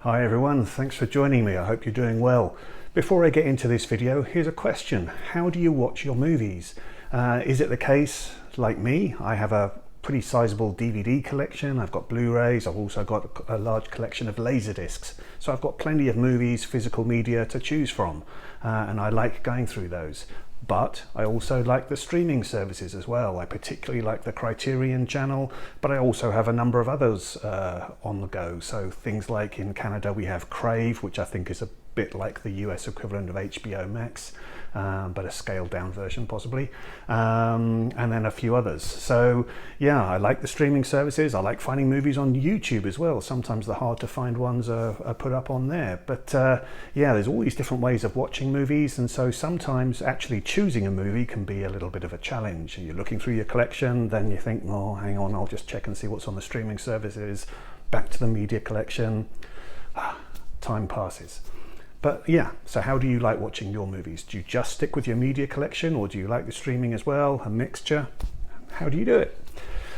Hi everyone, thanks for joining me. I hope you're doing well. Before I get into this video, here's a question. How do you watch your movies? Is it the case, like me, I have a pretty sizable DVD collection, I've got Blu-rays, I've also got a large collection of Laserdiscs. So I've got plenty of movies, physical media to choose from, and I like going through those. But I also like the streaming services as well. I particularly like the Criterion channel, but I also have a number of others on the go. So things like in Canada we have Crave, which I think is a bit like the US equivalent of HBO Max, but a scaled down version possibly, and then a few others. So yeah, I like the streaming services. I like finding movies on YouTube as well. Sometimes the hard to find ones are put up on there, but yeah, there's all these different ways of watching movies, and so sometimes actually choosing a movie can be a little bit of a challenge. You're looking through your collection, then you think, oh hang on, I'll just check and see what's on the streaming services, back to the media collection. Time passes. But yeah, so how do you like watching your movies? Do you just stick with your media collection, or do you like the streaming as well, a mixture? How do you do it?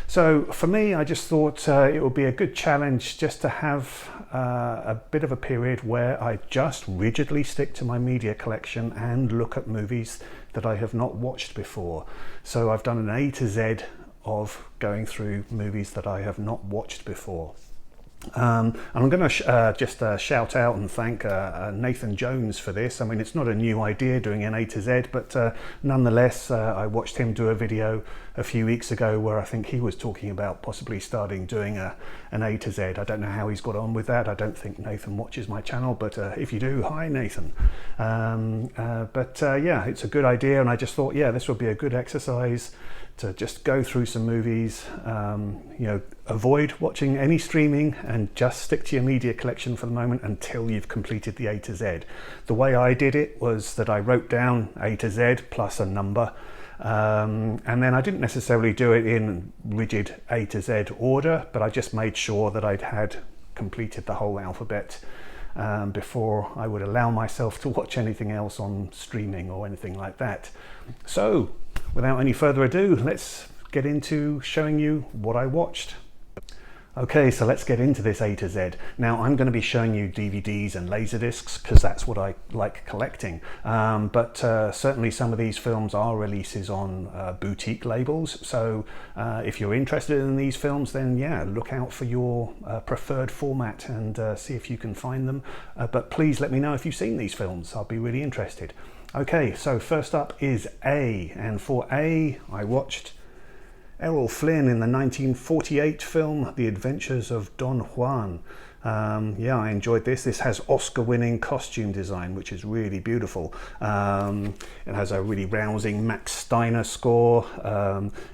So for me, I just thought it would be a good challenge just to have a bit of a period where I just rigidly stick to my media collection and look at movies that I have not watched before. So I've done an A to Z of going through movies that I have not watched before. And I'm going to just shout out and thank Nathan Jones for this. I mean, it's not a new idea doing an A to Z, but nonetheless, I watched him do a video a few weeks ago where I think he was talking about possibly starting doing an A to Z. I don't know how he's got on with that. I don't think Nathan watches my channel, but if you do, hi Nathan. Yeah, it's a good idea, and I just thought, yeah, this would be a good exercise to just go through some movies, you know, avoid watching any streaming and just stick to your media collection for the moment until you've completed the A to Z. The way I did it was that I wrote down A to Z plus a number, and then I didn't necessarily do it in rigid A to Z order, but I just made sure that I'd had completed the whole alphabet before I would allow myself to watch anything else on streaming or anything like that. So without any further ado, let's get into showing you what I watched. Okay, so let's get into this A to Z. Now I'm going to be showing you DVDs and Laserdiscs because that's what I like collecting. But certainly some of these films are releases on boutique labels. So if you're interested in these films, then yeah, look out for your preferred format and see if you can find them. But please let me know if you've seen these films. I'll be really interested. Okay, so first up is A, and for A, I watched Errol Flynn in the 1948 film The Adventures of Don Juan. Yeah, I enjoyed this. This has Oscar-winning costume design, which is really beautiful. It has a really rousing Max Steiner score.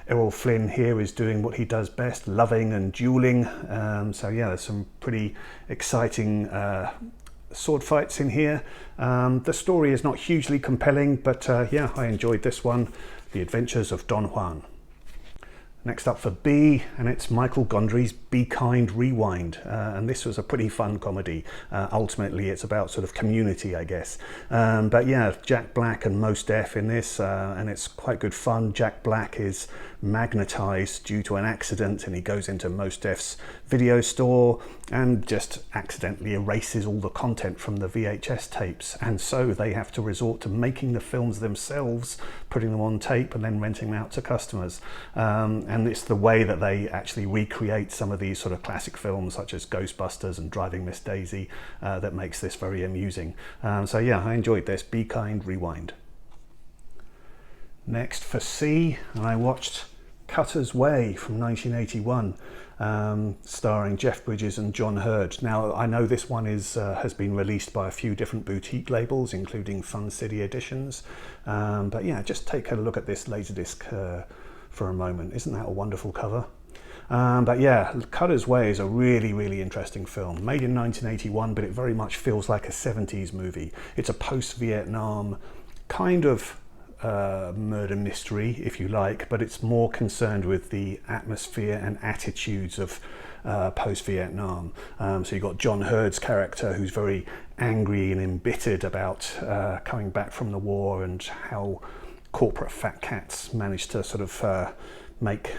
Errol Flynn here is doing what he does best, loving and dueling. So yeah, there's some pretty exciting sword fights in here. The story is not hugely compelling, but yeah, I enjoyed this one, The Adventures of Don Juan. Next up for B, and it's Michael Gondry's Be Kind Rewind, and this was a pretty fun comedy. Ultimately it's about sort of community, I guess, but yeah, Jack Black and Mos Def in this, and it's quite good fun. Jack Black is magnetized due to an accident, and he goes into Mos Def's video store and just accidentally erases all the content from the VHS tapes, and so they have to resort to making the films themselves, putting them on tape and then renting them out to customers. And it's the way that they actually recreate some of these sort of classic films such as Ghostbusters and Driving Miss Daisy that makes this very amusing. So yeah, I enjoyed this. Be Kind Rewind. Next for C, I watched Cutter's Way from 1981, starring Jeff Bridges and John Hurt. Now I know this one is has been released by a few different boutique labels, including Fun City Editions, but yeah, just take a look at this Laserdisc for a moment. Isn't that a wonderful cover? But yeah, Cutter's Way is a really interesting film, made in 1981, but it very much feels like a 70s movie. It's a post-Vietnam kind of murder mystery, if you like, but it's more concerned with the atmosphere and attitudes of post-Vietnam. So you've got John Hurd's character, who's very angry and embittered about coming back from the war, and how corporate fat cats managed to sort of make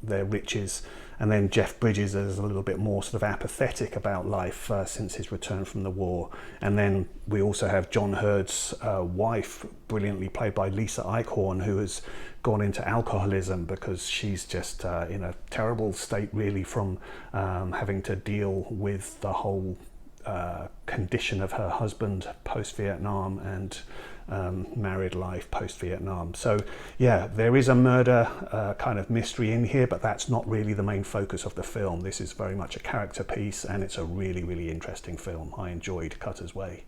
their riches. And then Jeff Bridges is a little bit more sort of apathetic about life since his return from the war. And then we also have John Hurd's wife, brilliantly played by Lisa Eichhorn, who has gone into alcoholism because she's just in a terrible state, really, from having to deal with the whole condition of her husband post-Vietnam and married life post-Vietnam. So yeah, there is a murder kind of mystery in here, but that's not really the main focus of the film. This is very much a character piece, and it's a really, really interesting film. I enjoyed Cutter's Way.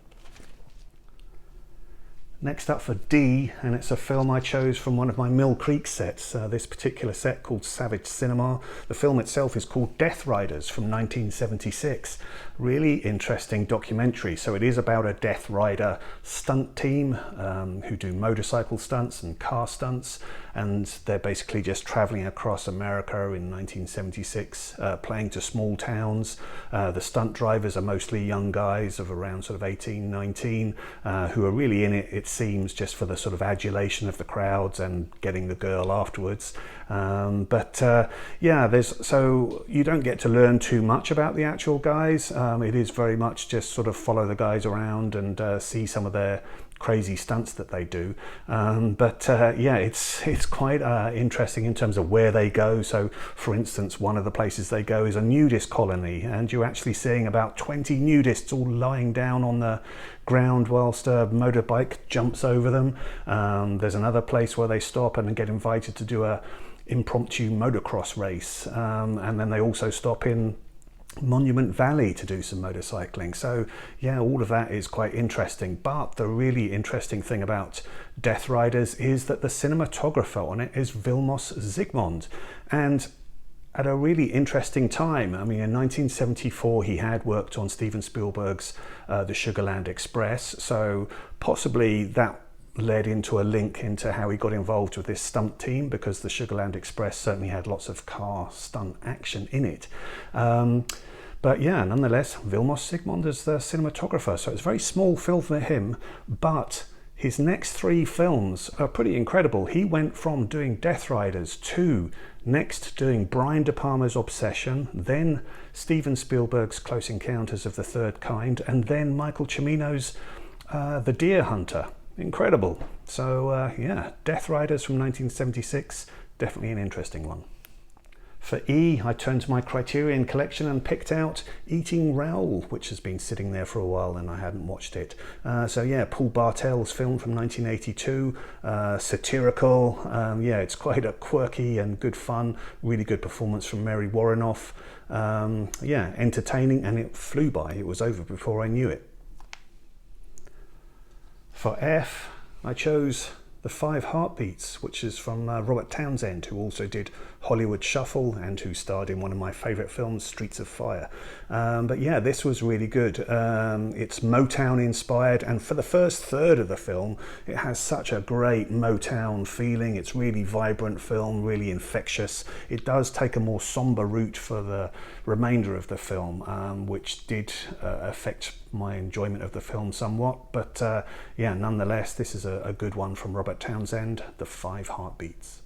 Next up for D, and it's a film I chose from one of my Mill Creek sets, this particular set called Savage Cinema. The film itself is called Death Riders from 1976. Really interesting documentary. So it is about a Death Rider stunt team who do motorcycle stunts and car stunts, and they're basically just traveling across America in 1976, playing to small towns. The stunt drivers are mostly young guys of around sort of 18, 19, who are really in it seems, just for the sort of adulation of the crowds and getting the girl afterwards. Yeah, so you don't get to learn too much about the actual guys. It is very much just sort of follow the guys around and see some of their crazy stunts that they do. Yeah, it's quite interesting in terms of where they go. So for instance, one of the places they go is a nudist colony, and you're actually seeing about 20 nudists all lying down on the ground whilst a motorbike jumps over them. There's another place where they stop and get invited to do a impromptu motocross race, and then they also stop in Monument Valley to do some motorcycling. So yeah, all of that is quite interesting. But the really interesting thing about Death Riders is that the cinematographer on it is Vilmos Zsigmond, and at a really interesting time. I mean, in 1974 he had worked on Steven Spielberg's The Sugarland Express, so possibly that led into a link into how he got involved with this stunt team, because the Sugarland Express certainly had lots of car stunt action in it. But yeah, nonetheless, Vilmos Zsigmond is the cinematographer, so it's a very small film for him, but his next 3 films are pretty incredible. He went from doing Death Riders to next doing Brian De Palma's Obsession, then Steven Spielberg's Close Encounters of the Third Kind, and then Michael Cimino's The Deer Hunter. Incredible. So yeah, Death Riders from 1976, definitely an interesting one. For E, I turned to my Criterion collection and picked out Eating Raoul, which has been sitting there for a while and I hadn't watched it. So yeah, Paul Bartel's film from 1982, satirical. Yeah, it's quite a quirky and good fun, really good performance from Mary Warrenoff. Yeah, entertaining, and it flew by. It was over before I knew it. For F, I chose The Five Heartbeats, which is from Robert Townsend, who also did Hollywood Shuffle and who starred in one of my favourite films, Streets of Fire. But yeah, this was really good. It's Motown inspired, and for the first third of the film, it has such a great Motown feeling. It's really vibrant film, really infectious. It does take a more somber route for the remainder of the film, which did affect my enjoyment of the film somewhat. But yeah, nonetheless, this is a good one from Robert Townsend, The Five Heartbeats.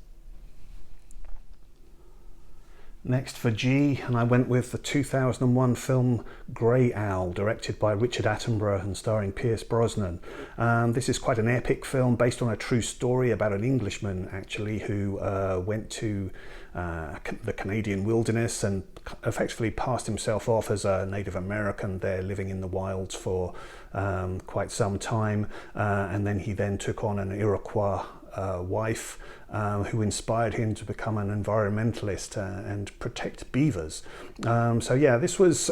Next for G, and I went with the 2001 film Grey Owl, directed by Richard Attenborough and starring Pierce Brosnan. This is quite an epic film based on a true story about an Englishman, actually, who went to the Canadian wilderness and effectively passed himself off as a Native American there, living in the wilds for quite some time, and then he took on an Iroquois wife who inspired him to become an environmentalist and protect beavers. So yeah, this was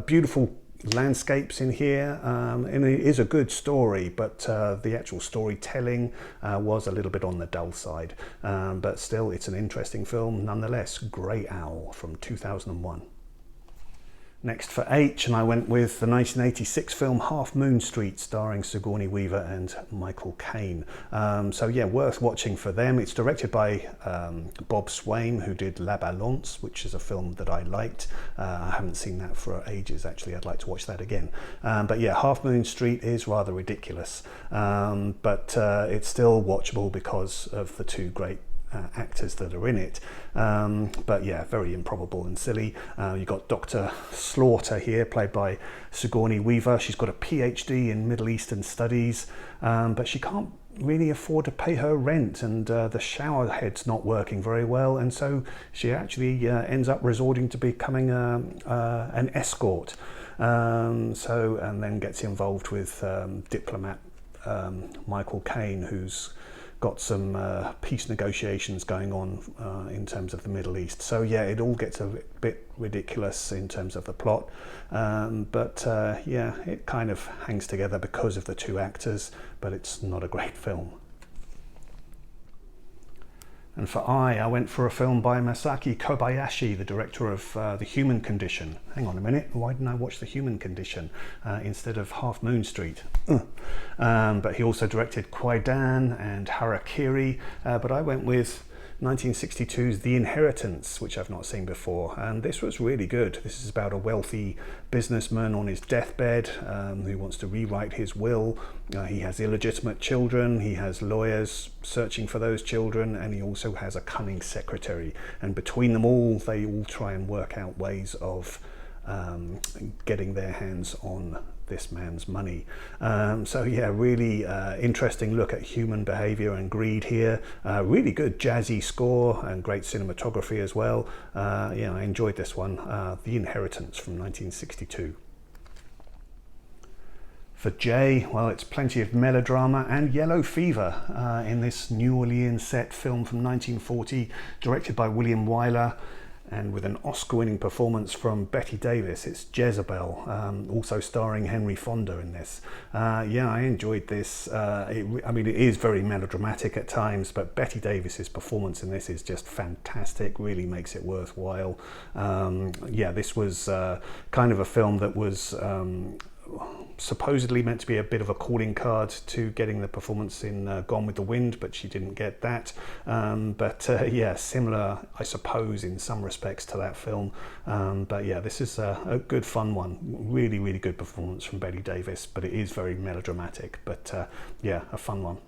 beautiful landscapes in here, and it is a good story, but the actual storytelling was a little bit on the dull side, but still it's an interesting film nonetheless. Grey Owl from 2001. Next for H, and I went with the 1986 film Half Moon Street, starring Sigourney Weaver and Michael Caine. So yeah, worth watching for them. It's directed by Bob Swain, who did La Balance, which is a film that I liked. I haven't seen that for ages, actually. I'd like to watch that again. But yeah, Half Moon Street is rather ridiculous, but it's still watchable because of the two great actors that are in it. But yeah, very improbable and silly. You've got Dr. Slaughter here, played by Sigourney Weaver. She's got a PhD in Middle Eastern Studies, but she can't really afford to pay her rent, and the shower head's not working very well, and so she actually ends up resorting to becoming an escort. And then gets involved with diplomat Michael Caine, who's got some peace negotiations going on in terms of the Middle East. So yeah, it all gets a bit ridiculous in terms of the plot, but yeah, it kind of hangs together because of the two actors, but it's not a great film. And for I went for a film by Masaki Kobayashi, the director of The Human Condition. Hang on a minute, why didn't I watch The Human Condition instead of Half Moon Street? But he also directed Kwaidan and Harakiri, but I went with 1962's The Inheritance, which I've not seen before, and this was really good. This is about a wealthy businessman on his deathbed who wants to rewrite his will. He has illegitimate children, he has lawyers searching for those children, and he also has a cunning secretary, and between them all they all try and work out ways of getting their hands on this man's money. So yeah, really interesting look at human behavior and greed here. Really good jazzy score and great cinematography as well. Yeah, I enjoyed this one. The Inheritance from 1962. For Jay, well, it's plenty of melodrama and yellow fever in this New Orleans set film from 1940, directed by William Wyler, and with an Oscar-winning performance from Bette Davis. It's Jezebel, also starring Henry Fonda in this. Yeah, I enjoyed this. I mean, it is very melodramatic at times, but Bette Davis's performance in this is just fantastic, really makes it worthwhile. Yeah, this was kind of a film that was supposedly meant to be a bit of a calling card to getting the performance in Gone with the Wind, but she didn't get that. Yeah, similar, I suppose, in some respects to that film. But yeah, this is a good fun one. Really, really good performance from Bette Davis, but it is very melodramatic. But yeah, a fun one.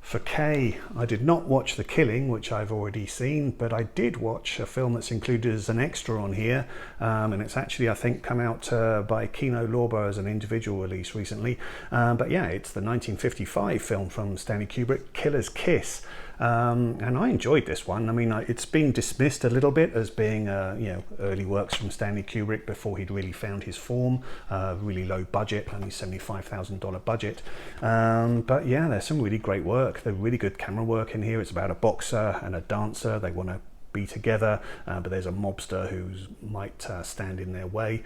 For Kay, I did not watch The Killing, which I've already seen, but I did watch a film that's included as an extra on here, and it's actually, I think, come out by Kino Lorber as an individual release recently. But yeah, it's the 1955 film from Stanley Kubrick, Killer's Kiss. And I enjoyed this one. I mean, it's been dismissed a little bit as being, you know, early works from Stanley Kubrick before he'd really found his form. Really low budget, only $75,000 budget. But yeah, there's some really great work. There's really good camera work in here. It's about a boxer and a dancer. They want to be together, but there's a mobster who might stand in their way.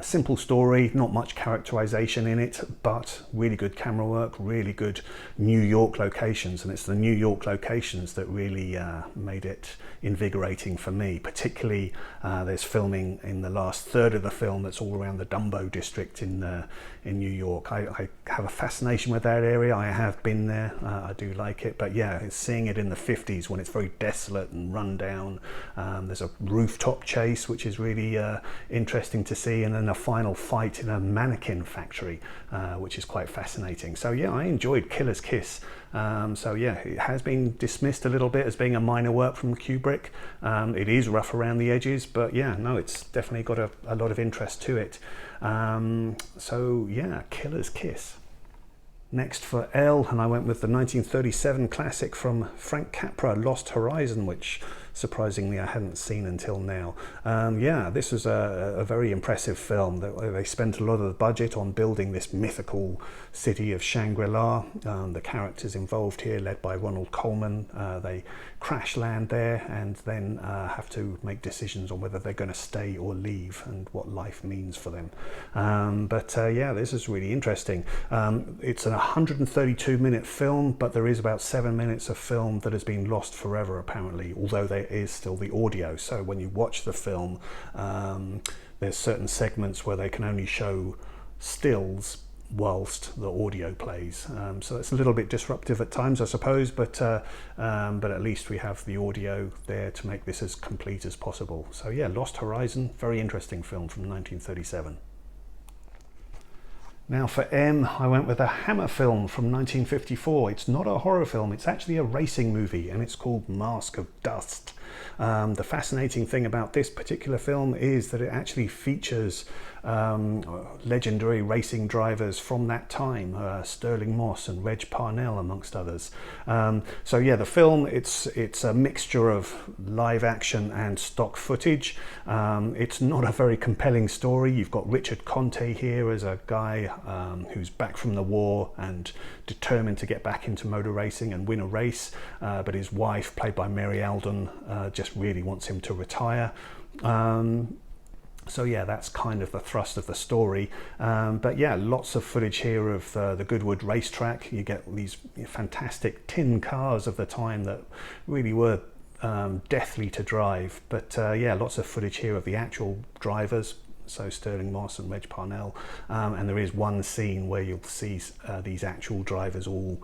Simple story, not much characterization in it, but really good camera work, really good New York locations, and it's the New York locations that really made it invigorating for me. Particularly there's filming in the last third of the film that's all around the Dumbo district in New York. I have a fascination with that area. I have been there. I do like it, but yeah, seeing it in the 50s when it's very desolate and run down. There's a rooftop chase which is really interesting to see, and then a final fight in a mannequin factory, which is quite fascinating. So yeah, I enjoyed Killer's Kiss. So yeah, it has been dismissed a little bit as being a minor work from Kubrick. It is rough around the edges, but yeah, no, it's definitely got a lot of interest to it. So yeah, Killer's Kiss. Next for L, and I went with the 1937 classic from Frank Capra, Lost Horizon, which surprisingly I hadn't seen until now. Yeah, this was a very impressive film. They spent a lot of the budget on building this mythical city of Shangri-La. The characters involved here, led by Ronald Colman, they crash land there and then have to make decisions on whether they're going to stay or leave and what life means for them. Yeah, this is really interesting. It's a 132-minute film, but there is about 7 minutes of film that has been lost forever, apparently, although there is still the audio. So when you watch the film, there's certain segments where they can only show stills whilst the audio plays. So it's a little bit disruptive at times, I suppose, but at least we have the audio there to make this as complete as possible. So yeah, Lost Horizon, very interesting film from 1937. Now for M, I went with a Hammer film from 1954. It's not a horror film, it's actually a racing movie, and it's called Mask of Dust. The fascinating thing about this particular film is that it actually features legendary racing drivers from that time, Sterling Moss and Reg Parnell amongst others. So yeah, the film, it's a mixture of live action and stock footage. It's not a very compelling story. You've got Richard Conte here as a guy who's back from the war and determined to get back into motor racing and win a race, but his wife, played by Mary Alden, just really wants him to retire. So yeah, that's kind of the thrust of the story. But yeah, lots of footage here of the Goodwood racetrack. You get these fantastic tin cars of the time that really were deathly to drive. But yeah, lots of footage here of the actual drivers, so Sterling Moss and Reg Parnell. And there is one scene where you'll see these actual drivers all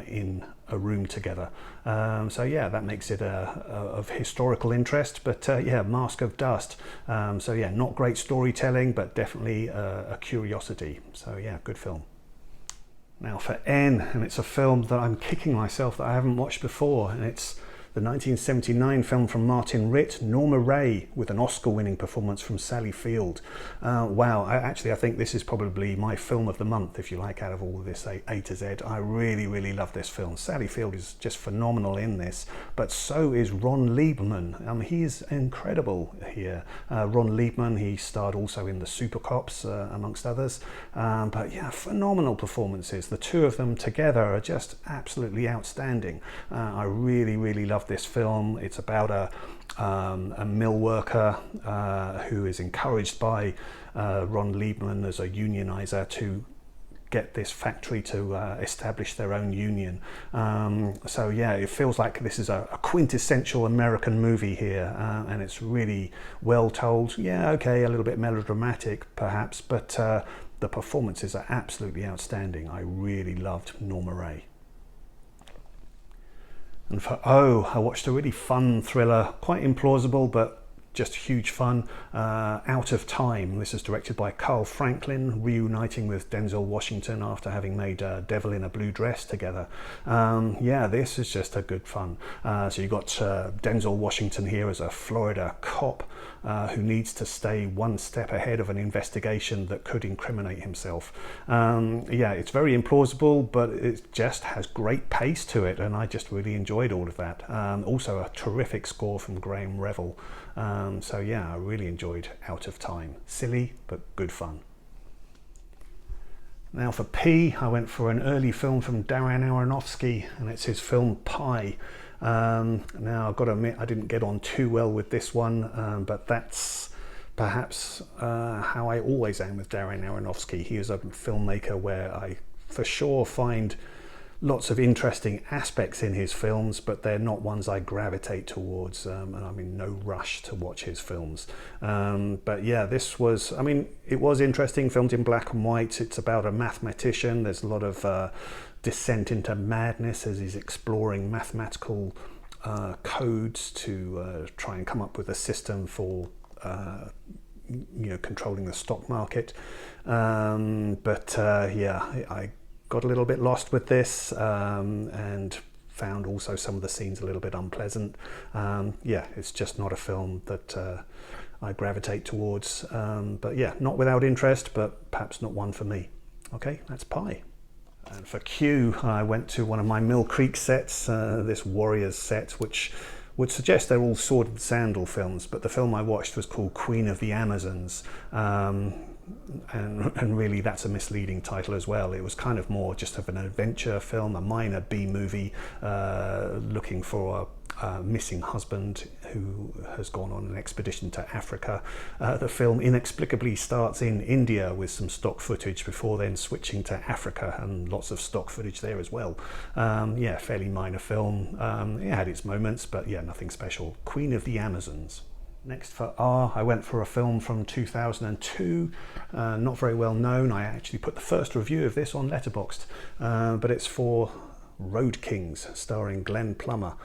in a room together. So yeah, that makes it of historical interest. But yeah, Mask of Dust. So yeah, not great storytelling, but definitely a curiosity. So yeah, good film. Now for N, and it's a film that I'm kicking myself that I haven't watched before, and it's the 1979 film from Martin Ritt, Norma Ray, with an Oscar-winning performance from Sally Field. Wow, I think this is probably my film of the month, if you like, out of all of this A to Z. I really, really love this film. Sally Field is just phenomenal in this, but so is Ron Liebman. He is incredible here. Ron Liebman, he starred also in The Super Cops, amongst others. But yeah, phenomenal performances. The two of them together are just absolutely outstanding. I really, really love this film. It's about a mill worker who is encouraged by Ron Liebman as a unionizer to get this factory to establish their own union. So yeah, it feels like this is a quintessential American movie here, and it's really well told. Yeah, okay, a little bit melodramatic perhaps, but the performances are absolutely outstanding. I really loved Norma Ray. And for O, I watched a really fun thriller, quite implausible, but just huge fun, Out of Time. This is directed by Carl Franklin, reuniting with Denzel Washington after having made Devil in a Blue Dress together. Yeah, this is just a good fun. So you've got Denzel Washington here as a Florida cop who needs to stay one step ahead of an investigation that could incriminate himself. Yeah, it's very implausible, but it just has great pace to it, and I just really enjoyed all of that. Also a terrific score from Graham Revell. So yeah, I really enjoyed Out of Time. Silly, but good fun. Now for P, I went for an early film from Darren Aronofsky, and it's his film Pi. Now I've got to admit, I didn't get on too well with this one, but that's perhaps how I always am with Darren Aronofsky. He is a filmmaker where I for sure find lots of interesting aspects in his films, but they're not ones I gravitate towards, and I'm in no rush to watch his films. But yeah, this was, I mean, it was interesting, filmed in black and white. It's about a mathematician. There's a lot of descent into madness as he's exploring mathematical codes to try and come up with a system for controlling the stock market. But yeah, I got a little bit lost with this, and found also some of the scenes a little bit unpleasant. Yeah, it's just not a film that I gravitate towards. But yeah, not without interest, but perhaps not one for me. Okay, that's Pi. And for Q, I went to one of my Mill Creek sets, this Warriors set, which would suggest they're all sword and sandal films, but the film I watched was called Queen of the Amazons. And really that's a misleading title as well. It was kind of more just of an adventure film, a minor B movie, looking for a missing husband who has gone on an expedition to Africa. The film inexplicably starts in India with some stock footage before then switching to Africa, and lots of stock footage there as well. Yeah, fairly minor film. It had its moments, but yeah, nothing special. Queen of the Amazons. Next for R, I went for a film from 2002, not very well known. I actually put the first review of this on Letterboxd, but it's for Road Kings, starring Glenn Plummer.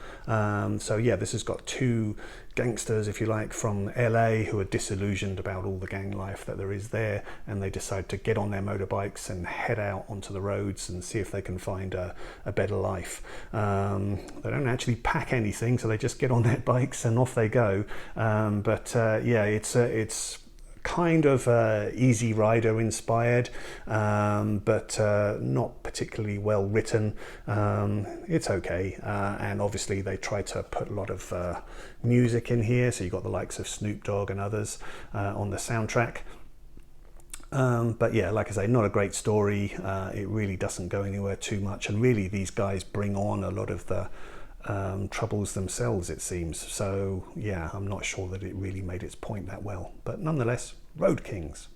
So yeah, this has got two gangsters, if you like, from LA who are disillusioned about all the gang life that there is there, and they decide to get on their motorbikes and head out onto the roads and see if they can find a better life. They don't actually pack anything, so they just get on their bikes and off they go. Yeah, it's kind of Easy Rider inspired, but not particularly well written. It's okay, and obviously they try to put a lot of music in here, so you've got the likes of Snoop Dogg and others on the soundtrack. But yeah, like I say, not a great story. It really doesn't go anywhere too much, and really these guys bring on a lot of the troubles themselves, it seems. So yeah, I'm not sure that it really made its point that well, but nonetheless, Road Kings.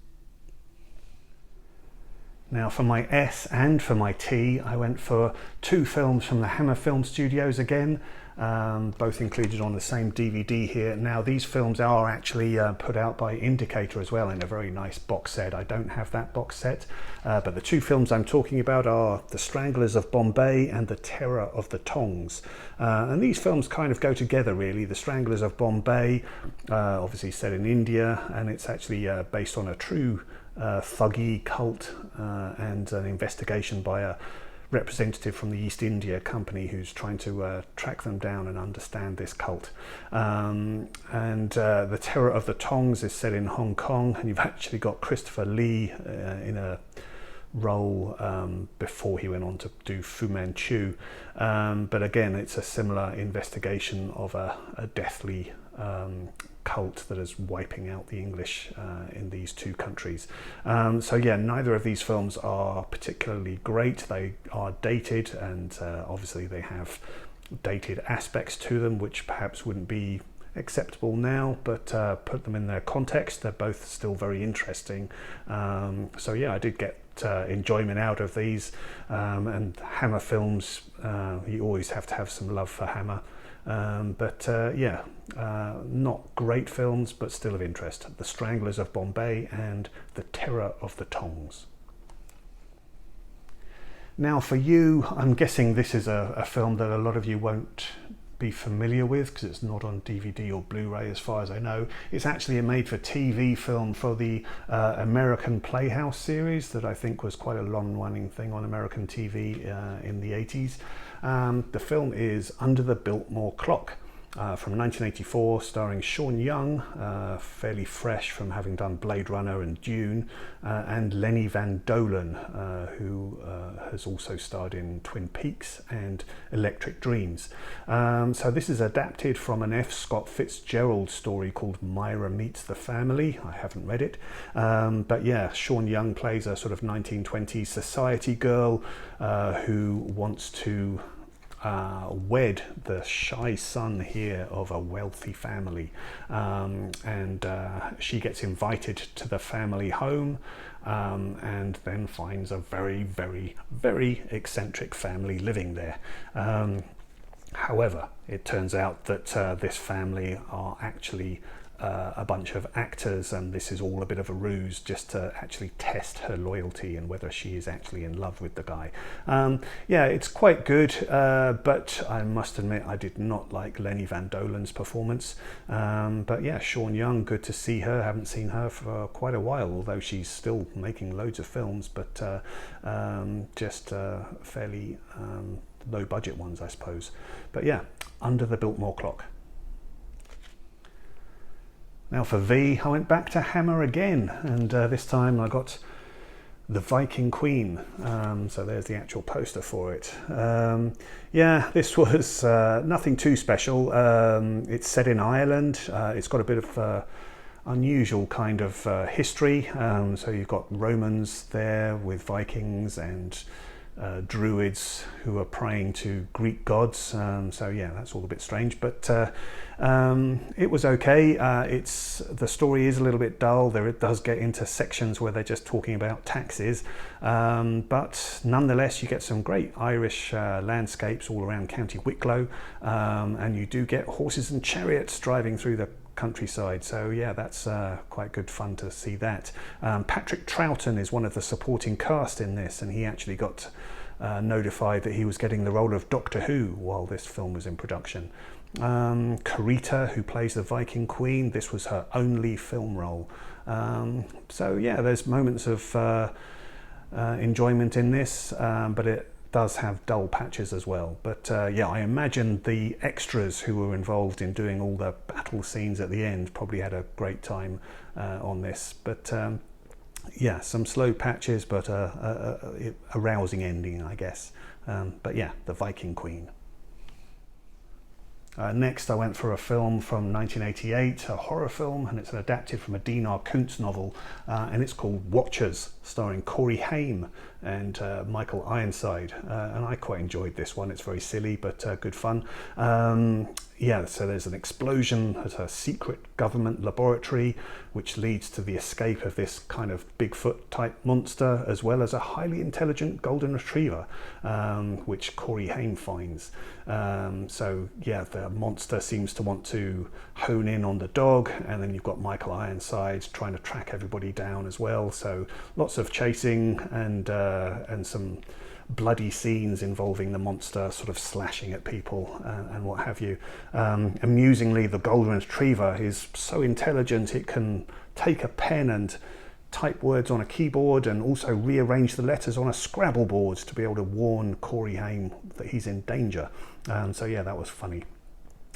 Now for my S and for my T, I went for two films from the Hammer Film Studios again, both included on the same DVD here. Now these films are actually put out by Indicator as well in a very nice box set. I don't have that box set, but the two films I'm talking about are The Stranglers of Bombay and The Terror of the Tongs. And these films kind of go together really. The Stranglers of Bombay, obviously set in India, and it's actually based on a true thuggy cult and an investigation by a representative from the East India Company who's trying to track them down and understand this cult. The Terror of the Tongs is set in Hong Kong, and you've actually got Christopher Lee in a role before he went on to do Fu Manchu. But again, it's a similar investigation of a deathly cult that is wiping out the English in these two countries. So yeah, neither of these films are particularly great. They are dated, and obviously they have dated aspects to them which perhaps wouldn't be acceptable now, but put them in their context, they're both still very interesting. So yeah, I did get enjoyment out of these, and Hammer films, you always have to have some love for Hammer. Yeah, not great films, but still of interest. The Stranglers of Bombay and The Terror of the Tongs. Now for you, I'm guessing this is a film that a lot of you won't be familiar with because it's not on DVD or Blu-ray as far as I know. It's actually a made-for-TV film for the American Playhouse series that I think was quite a long-running thing on American TV in the 80s. The film is Under the Biltmore Clock. From 1984, starring Sean Young, fairly fresh from having done Blade Runner and Dune, and Lenny Van Dolen, who has also starred in Twin Peaks and Electric Dreams. So this is adapted from an F. Scott Fitzgerald story called Myra Meets the Family. I haven't read it, but yeah, Sean Young plays a sort of 1920s society girl who wants to wed the shy son here of a wealthy family, and she gets invited to the family home, and then finds a very, very, very eccentric family living there. However, it turns out that this family are actually a bunch of actors, and this is all a bit of a ruse just to actually test her loyalty and whether she is actually in love with the guy. Yeah, it's quite good, but I must admit I did not like Lenny Van Dolen's performance. But yeah, Sean Young, good to see her. Haven't seen her for quite a while, although she's still making loads of films, but just fairly low budget ones, I suppose. But yeah, Under the Biltmore Clock. Now for V, I went back to Hammer again, and this time I got The Viking Queen. So there's the actual poster for it. Yeah, this was nothing too special. It's set in Ireland. It's got a bit of unusual kind of history. So you've got Romans there with Vikings and Druids who are praying to Greek gods. So yeah, that's all a bit strange, but it was okay. The story is a little bit dull. It does get into sections where they're just talking about taxes, but nonetheless you get some great Irish landscapes all around County Wicklow, and you do get horses and chariots driving through the countryside. So yeah, that's quite good fun to see that. Patrick Troughton is one of the supporting cast in this, and he actually got notified that he was getting the role of Doctor Who while this film was in production. Karita, who plays the Viking Queen, this was her only film role. So yeah, there's moments of enjoyment in this, but it does have dull patches as well. But yeah, I imagine the extras who were involved in doing all the battle scenes at the end probably had a great time on this. But yeah, some slow patches, but a rousing ending, I guess. But yeah, the Viking Queen. Next, I went for a film from 1988, a horror film, and it's adapted from a Dinar Kuntz novel, and it's called Watchers, starring Corey Haim and Michael Ironside. And I quite enjoyed this one. It's very silly, but good fun. Yeah, so there's an explosion at a secret government laboratory, which leads to the escape of this kind of Bigfoot type monster, as well as a highly intelligent golden retriever, which Corey Haim finds. So yeah, the monster seems to want to hone in on the dog, and then you've got Michael Ironside trying to track everybody down as well. So lots of chasing and some bloody scenes involving the monster sort of slashing at people and what have you. Amusingly, the golden retriever is so intelligent it can take a pen and type words on a keyboard and also rearrange the letters on a Scrabble board to be able to warn Corey Haim that he's in danger. So yeah, that was funny.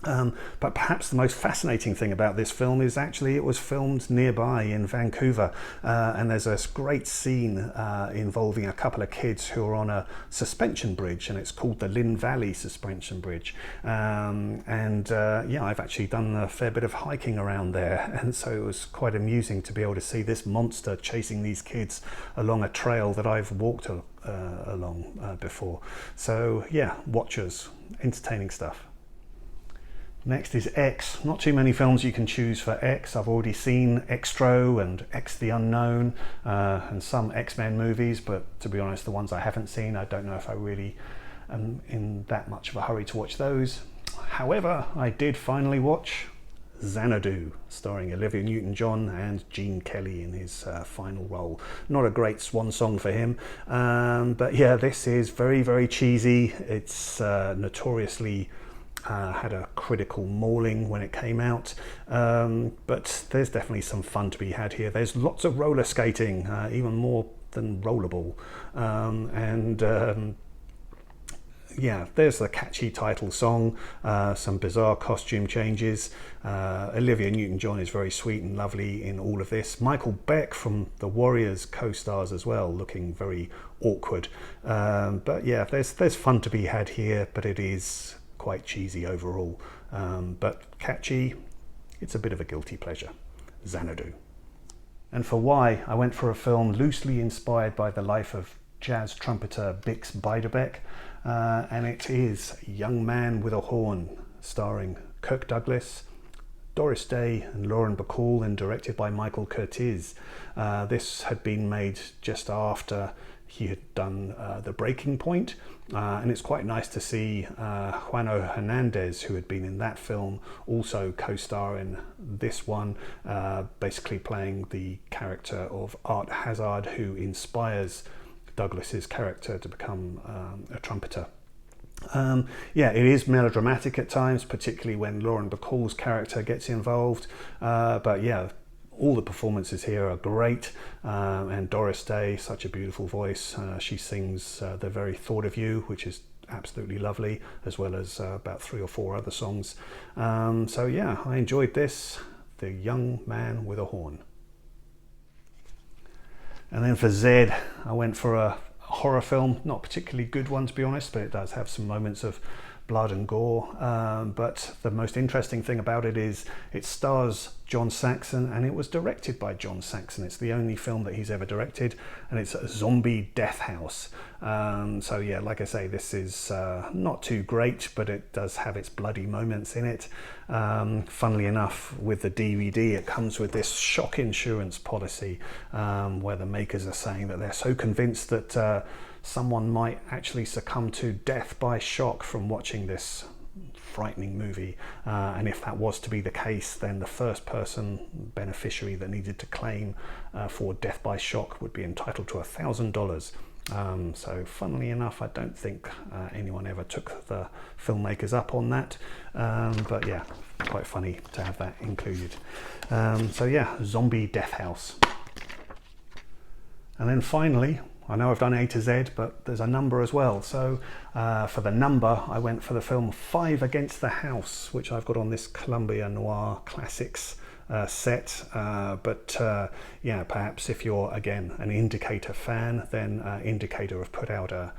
But perhaps the most fascinating thing about this film is actually it was filmed nearby in Vancouver, and there's this great scene involving a couple of kids who are on a suspension bridge, and it's called the Lynn Valley Suspension Bridge. Yeah, I've actually done a fair bit of hiking around there, and so it was quite amusing to be able to see this monster chasing these kids along a trail that I've walked along before. So yeah, Watchers, entertaining stuff. Next is X. Not too many films you can choose for X. I've already seen Xtro and X the Unknown and some X-Men movies, but to be honest, the ones I haven't seen, I don't know if I really am in that much of a hurry to watch those. However, I did finally watch Xanadu, starring Olivia Newton-John and Gene Kelly in his final role. Not a great swan song for him, but yeah, this is very, very cheesy. It's notoriously had a critical mauling when it came out, but there's definitely some fun to be had here. There's lots of roller skating, even more than rollerball, yeah, there's the catchy title song, some bizarre costume changes. Olivia Newton-John is very sweet and lovely in all of this. Michael Beck from The Warriors co-stars as well, looking very awkward. But yeah, there's fun to be had here, but it is quite cheesy overall, but catchy. It's a bit of a guilty pleasure. Xanadu. And for why, I went for a film loosely inspired by the life of jazz trumpeter Bix Beiderbecke, and it is Young Man with a Horn, starring Kirk Douglas, Doris Day and Lauren Bacall, and directed by Michael Curtiz. This had been made just after he had done The Breaking Point, and it's quite nice to see Juano Hernandez, who had been in that film, also co-star in this one, basically playing the character of Art Hazard, who inspires Douglas's character to become a trumpeter. Yeah, it is melodramatic at times, particularly when Lauren Bacall's character gets involved, but yeah, all the performances here are great, and Doris Day, such a beautiful voice. She sings The Very Thought of You, which is absolutely lovely, as well as about 3 or 4 other songs. So yeah, I enjoyed this, The Young Man with a Horn. And then for Z, I went for a horror film, not a particularly good one to be honest, but it does have some moments of blood and gore, but the most interesting thing about it is it stars John Saxon, and it was directed by John Saxon. It's the only film that he's ever directed, and it's a zombie death house. So yeah, like I say, this is not too great, but it does have its bloody moments in it. Funnily enough, with the DVD, it comes with this shock insurance policy, where the makers are saying that they're so convinced that someone might actually succumb to death by shock from watching this frightening movie, and if that was to be the case, then the first person beneficiary that needed to claim for death by shock would be entitled to $1,000. So funnily enough, I don't think anyone ever took the filmmakers up on that, but yeah, quite funny to have that included. So yeah, Zombie Death House. And then finally, I know I've done A to Z, but there's a number as well. So for the number, I went for the film 5 Against the House, which I've got on this Columbia Noir Classics set. But yeah, perhaps if you're, again, an Indicator fan, then Indicator have put out a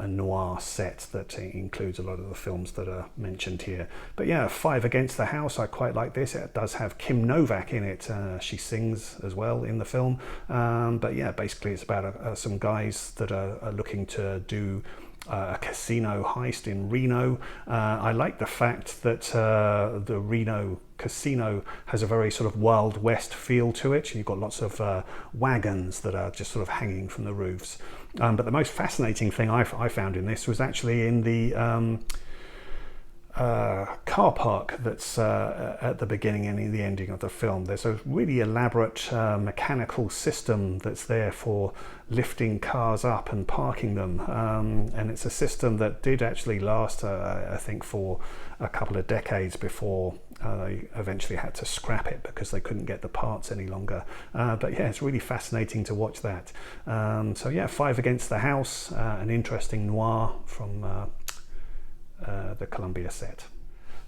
noir set that includes a lot of the films that are mentioned here. But yeah, 5 Against the House, I quite like this. It does have Kim Novak in it. She sings as well in the film. But yeah, basically it's about some guys that are looking to do a casino heist in Reno. I like the fact that the Reno casino has a very sort of Wild West feel to it. You've got lots of wagons that are just sort of hanging from the roofs. But the most fascinating thing I found in this was actually in the car park that's at the beginning and in the ending of the film. There's a really elaborate mechanical system that's there for lifting cars up and parking them, and it's a system that did actually last I think for a couple of decades before they eventually had to scrap it because they couldn't get the parts any longer. But yeah, it's really fascinating to watch that. So yeah, 5 Against the House, an interesting noir from the Columbia set.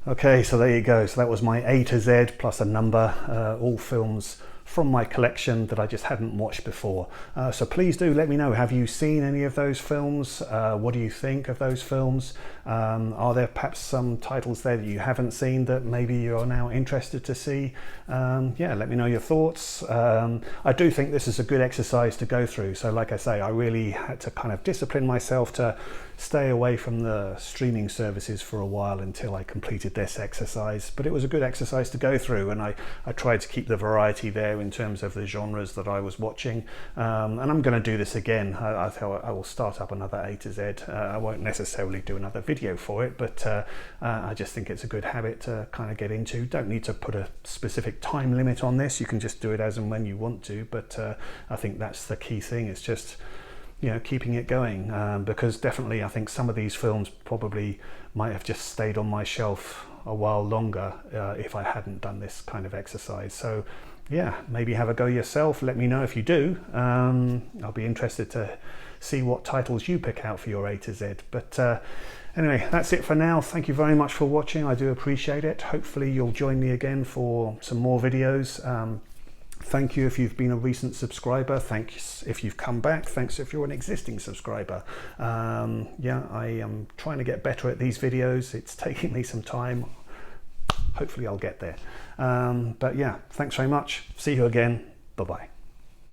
Okay, so there you go. So that was my A to Z plus a number, all films from my collection that I just hadn't watched before. So please do let me know, have you seen any of those films? What do you think of those films? Are there perhaps some titles there that you haven't seen that maybe you're now interested to see? Yeah, let me know your thoughts. I do think this is a good exercise to go through. So like I say, I really had to kind of discipline myself to stay away from the streaming services for a while until I completed this exercise. But it was a good exercise to go through, and I tried to keep the variety there in terms of the genres that I was watching. And I'm going to do this again. I will start up another A to Z. I won't necessarily do another video for it, but I just think it's a good habit to kind of get into. Don't need to put a specific time limit on this. You can just do it as and when you want to, but I think that's the key thing. It's just, you know, keeping it going, because definitely I think some of these films probably might have just stayed on my shelf a while longer if I hadn't done this kind of exercise. So yeah, maybe have a go yourself. Let me know if you do. I'll be interested to see what titles you pick out for your A to Z. But anyway, that's it for now. Thank you very much for watching. I do appreciate it. Hopefully you'll join me again for some more videos. Thank you if you've been a recent subscriber. Thanks if you've come back. Thanks if you're an existing subscriber. Yeah, I am trying to get better at these videos. It's taking me some time. Hopefully I'll get there. But yeah, thanks very much. See you again. Bye-bye.